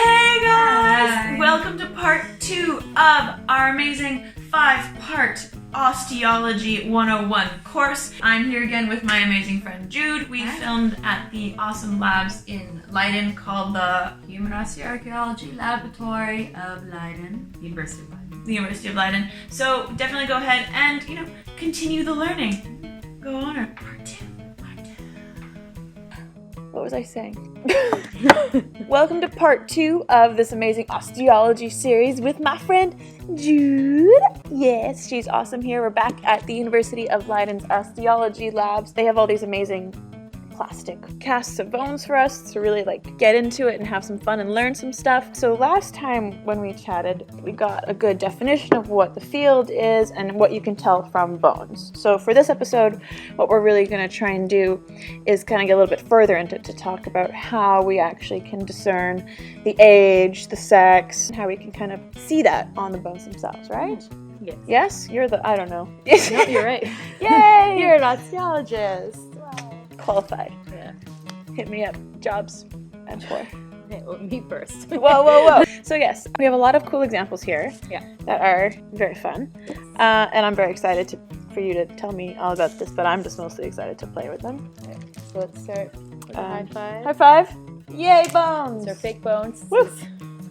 Hey guys! Hi. Welcome to part 2 of our amazing 5-part Osteology 101 course. I'm here again with my amazing friend Jude. We filmed at the awesome labs in Leiden called the Human Ostearchaeology Laboratory of Leiden, University of Leiden. the University of Leiden. So definitely go ahead and, continue the learning. Go on, part 2. What was I saying? Welcome to part 2 of this amazing osteology series with my friend Jude. Yes, she's awesome here. We're back at the University of Leiden's osteology labs. They have all these amazing plastic casts of bones for us to really get into it and have some fun and learn some stuff. So last time when we chatted, we got a good definition of what the field is and what you can tell from bones. So for this episode, what we're really going to try and do is kind of get a little bit further into it to talk about how we actually can discern the age, the sex, and how we can kind of see that on the bones themselves, right? Yes. Yes? You're the, I don't know. No, you're right. Yay! You're an osteologist. Qualified. Yeah. Hit me up. Jobs. And for. Hey, well, me first. Whoa. So yes, we have a lot of cool examples here. Yeah. That are very fun. And I'm very excited for you to tell me all about this, but I'm just mostly excited to play with them. Okay. So let's start with a high five. High five. Yay, bones. These are fake bones. Woo.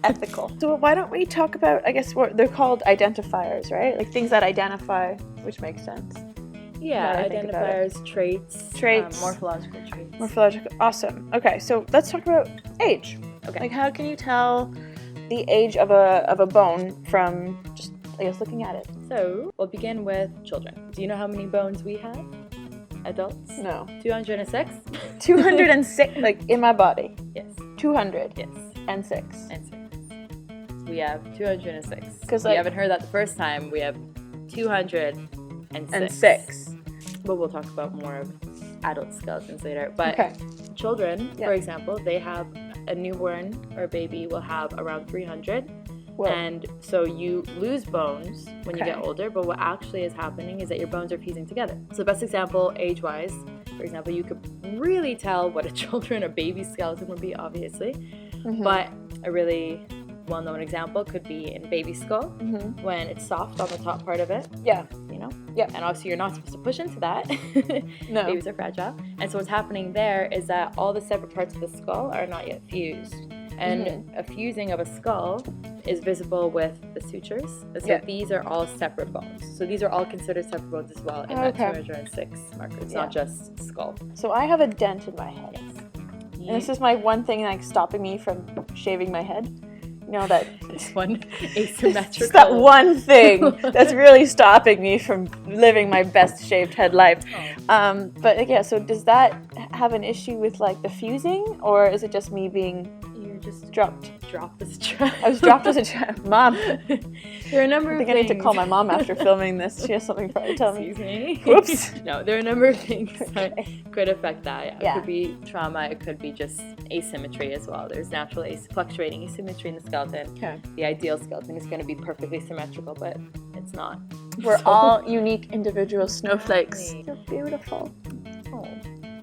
Ethical. So why don't we talk about, I guess, what they're called identifiers, right? Like things that identify, which makes sense. Yeah, identifiers, traits, morphological traits. Morphological. Awesome. Okay, so let's talk about age. Okay. Like, how can you tell the age of a bone from just, I guess, looking at it? So we'll begin with children. Do you know how many bones we have? Adults? No. 206? 206, like in my body. Yes. 200. Yes. And 6. And 6. We have 206. 'Cause, you haven't heard that the first time. We have 206. And 6. But we'll talk about more of adult skeletons later. But Okay. children, for example, they have a newborn or a baby will have around 300. Whoa. And so you lose bones when you Okay. get older, but what actually is happening is that your bones are fusing together. So the best example, age-wise, for example, you could really tell what a children or baby skeleton would be, obviously. Mm-hmm. But a really well-known example could be in baby skull, when it's soft on the top part of it. Yeah. Yeah. And obviously you're not supposed to push into that. No. Babies are fragile. And so what's happening there is that all the separate parts of the skull are not yet fused. And a fusing of a skull is visible with the sutures. And so these are all separate bones. So these are all considered separate bones as well in that 206 marker. It's not just skull. So I have a dent in my head. Yes. And this is my one thing stopping me from shaving my head. That This one asymmetrical. it's that one thing that's really stopping me from living my best shaved head life. But yeah, so does that have an issue with the fusing, or is it just me being just dropped as a trap? I was dropped as a trap. Mom. There are a number of things. I need to call my mom after filming this. She has something to tell me. Excuse me. Whoops. No, there are a number of things that could affect that. Yeah. It could be trauma. It could be just asymmetry as well. There's natural fluctuating asymmetry in the skeleton. Okay. The ideal skeleton is going to be perfectly symmetrical, but it's not. We're all unique individual snowflakes. You're beautiful. Oh.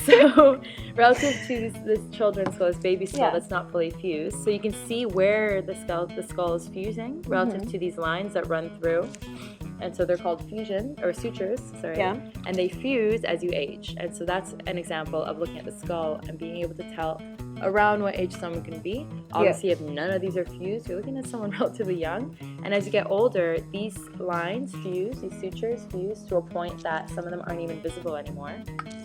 So, relative to this children's skull, this baby skull that's not fully fused, so you can see where the skull is fusing relative to these lines that run through. And so they're called sutures, and they fuse as you age. And so that's an example of looking at the skull and being able to tell around what age someone can be. Obviously, if none of these are fused, you're looking at someone relatively young. And as you get older, these lines fuse, these sutures fuse to a point that some of them aren't even visible anymore.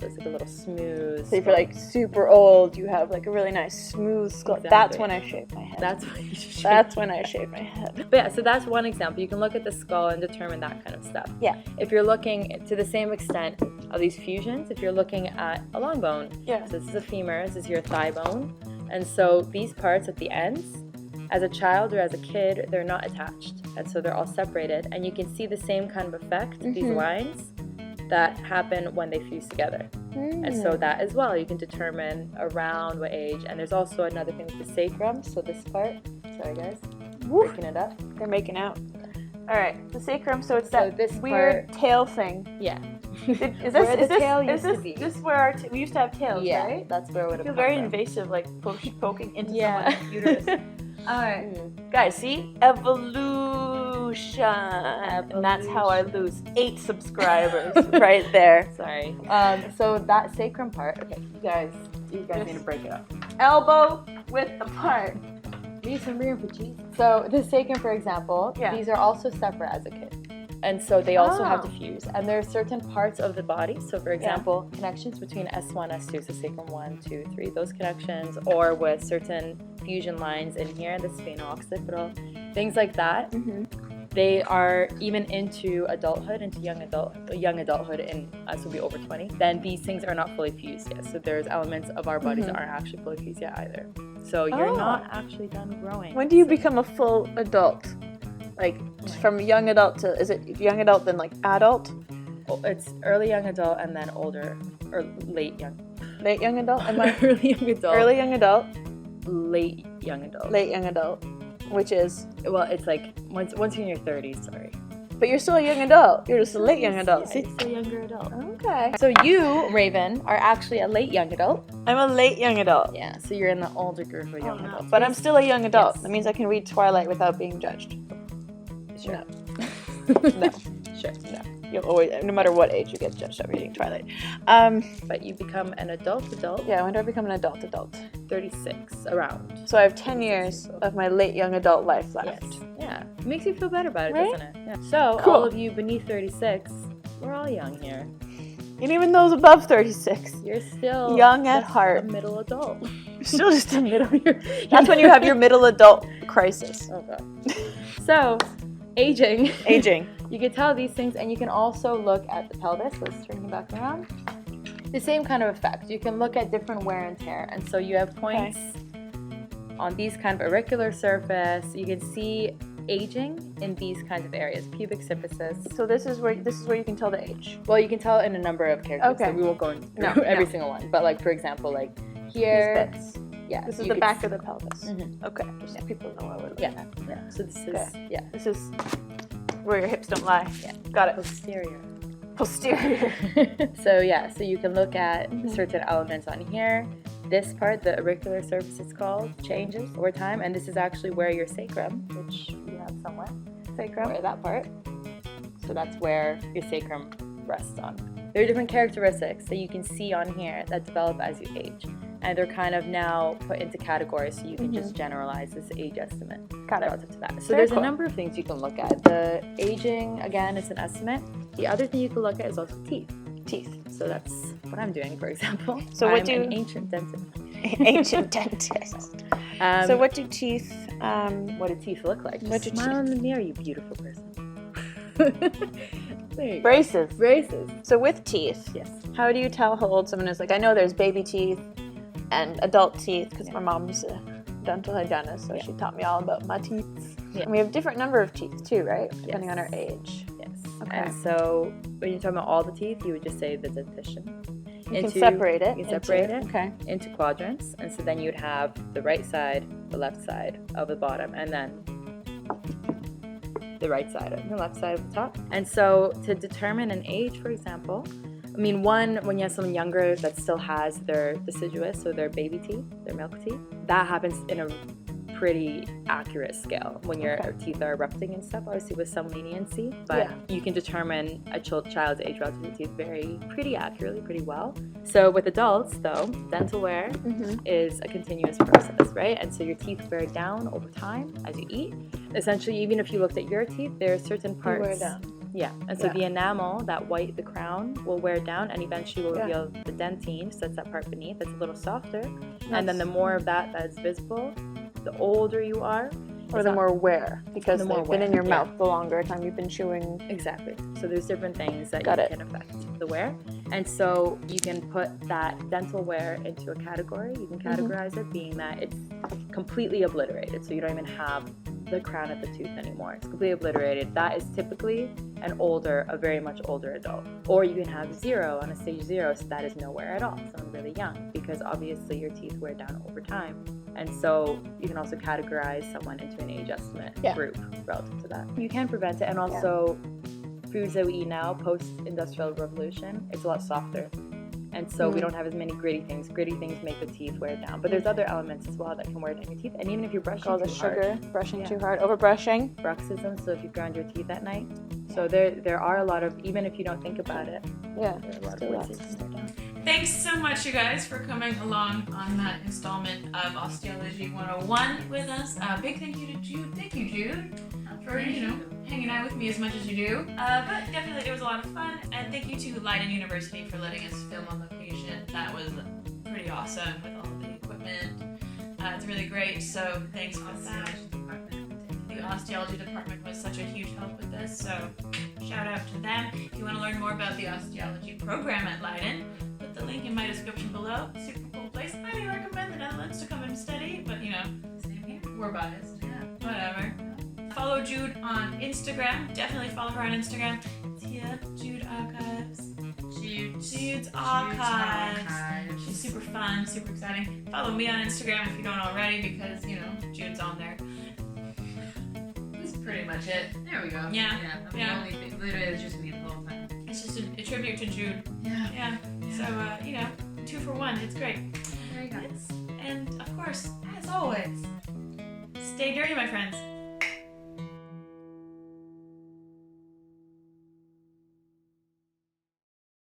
So it's like a little smooth. So if you're super old, you have a really nice smooth skull. Exactly. That's when I shave my head. That's when you shave. That's when I shave my head. But yeah, so that's one example. You can look at the skull and determine that kind of stuff. Yeah. If you're looking to the same extent of these fusions, if you're looking at a long bone, so this is a femur, this is your thigh bone, and so these parts at the ends, as a child or as a kid, they're not attached, and so they're all separated, and you can see the same kind of effect, these lines, that happen when they fuse together. And so that as well, you can determine around what age. And there's also another thing with the sacrum, so this part, sorry guys, breaking it up. They're making out. All right, the sacrum. So it's that this weird tail thing. Yeah. Is this where we used to have tails, right? That's where it would have I feel come very from. invasive, poking into someone's uterus. All right. Guys, see? Evolution. And that's how I lose 8 subscribers right there. Sorry. So that sacrum part, okay, you guys need to break it up. Elbow width apart. Leave some room for cheese. So the sacrum, for example, these are also separate as a kid. And so they also have to fuse. And there are certain parts of the body. So for example, connections between S1, S2, so sacrum 1, 2, 3, those connections, or with certain fusion lines in here, the spheno-occipital, things like that. They are even into adulthood, into young adulthood, and us will be over 20. Then these things are not fully fused yet. So there's elements of our bodies that aren't actually fully fused yet either. So you're not actually done growing. When do you become a full adult? Like from young adult to, is it young adult then like adult? Oh, it's early young adult and then older or late young. Late young adult? Am I early young adult? Early young adult. Late young adult. Late young adult, which is, well, it's like once you're in your 30s. Sorry. But you're still a young adult. You're just a late young adult. Yeah, you're still a younger adult. Okay. So you, Raven, are actually a late young adult. I'm a late young adult. Yeah. So you're in the older group of young adults. But I'm still a young adult. Yes. That means I can read Twilight without being judged. Sure. No. Sure. No. You'll always, no matter what age, you get judged on reading Twilight. But you become an adult. Yeah, when do I become an adult? 36, around. So I have 10 years of my late young adult life left. Yes. Yeah. It makes you feel better about it, right? doesn't it? Yeah. So Cool. all of you beneath 36, we're all young here. And even those above 36, You're still young at just heart. a middle adult. You're still just a middle. That's when you have your middle adult crisis. Oh god. So, aging. Aging. You can tell these things, and you can also look at the pelvis. Let's turn it back around. The same kind of effect. You can look at different wear and tear, and so you have points on these kind of auricular surface. You can see aging in these kinds of areas, pubic symphysis. So this is where you can tell the age. Well, you can tell in a number of characters. Okay. So we won't go through every single one, but like for example, like here. These bits. Yeah. This is the back of the pelvis. Mhm. Okay. Just so people know what we're looking at. Yeah. So this is This is where your hips don't lie. Yeah. Got it. Posterior. Posterior. So you can look at certain elements on here. This part, the auricular surface it's called, changes over time, and this is actually where your sacrum, which we have somewhere, where that part. So that's where your sacrum rests on. There are different characteristics that you can see on here that develop as you age, and they're kind of now put into categories, so you can just generalize this age estimate relative to that. So there's a number of things you can look at. The aging, again, is an estimate. The other thing you can look at is also teeth. So that's what I'm doing, for example. So I'm an ancient dentist. Ancient dentist. So what do teeth? What do teeth look like? What do Smile in the mirror, you beautiful person. There you go. Braces. So with teeth, Yes. how do you tell how old someone is? Like I know there's baby teeth and adult teeth because my mom's a dental hygienist, so she taught me all about my teeth. Yeah. And we have different number of teeth too, right? Depending on our age. Yes. Okay. And so when you're talking about all the teeth, you would just say the dentition. You can separate it. You can separate it Okay. into quadrants, and so then you'd have the right side, the left side of the bottom, and then the right side and the left side of the top. And so to determine an age, for example, I mean, when you have someone younger that still has their deciduous, so their baby teeth, their milk teeth, that happens in a pretty accurate scale when your teeth are erupting and stuff, obviously with some leniency, but you can determine a child's age relative to teeth pretty accurately, pretty well. So with adults, though, dental wear is a continuous process, right? And so your teeth wear down over time as you eat. Essentially, even if you looked at your teeth, there are certain parts. Wear down. Yeah, and so the enamel, that white, the crown, will wear down and eventually will reveal the dentine, so that's that part beneath, that's a little softer. And then the more of that is visible, the older you are. Or the more wear, because the they've more been in wear, your mouth the longer time you've been chewing. Exactly. So there's different things that can affect the wear. And so you can put that dental wear into a category. You can categorize it being that it's completely obliterated. So you don't even have the crown of the tooth anymore. It's completely obliterated. That is typically a very much older adult. Or you can have 0 on a stage 0, so that is no wear at all. Someone really young, because obviously your teeth wear down over time. And so you can also categorize someone into an age estimate group relative to that. You can prevent it, and also foods that we eat now, post-industrial revolution, it's a lot softer. And so we don't have as many gritty things. Gritty things make the teeth wear down. But there's other elements as well that can wear down your teeth. And even if you're brushing All the too sugar, hard. brushing too hard, overbrushing. Bruxism, so if you ground your teeth at night. So there are a lot of, even if you don't think about it, yeah, there are a lot of ways you can wear down. Thanks so much, you guys, for coming along on that installment of Osteology 101 with us. Big thank you to Jude. Thank you, Jude, for, hanging out with me as much as you do. But definitely, it was a lot of fun. And thank you to Leiden University for letting us film on location. That was pretty awesome with all the equipment. It's really great, so thanks for that. The Osteology department was such a huge help with this, so shout out to them. If you want to learn more about the Osteology program at Leiden, put the link in my description below. Super cool place. I highly recommend the Netherlands to come and study, but same here. We're biased. Yeah, whatever. Follow Jude on Instagram. Definitely follow her on Instagram. It's here, Jude Archives. Jude's Archives. She's super fun, super exciting. Follow me on Instagram if you don't already, because Jude's on there. That's pretty much it. There we go. Yeah. The only thing. Literally, it's just me the whole time. It's just a tribute to Jude. Yeah. So 2 for 1. It's great. There you go. And of course, as always, stay dirty, my friends.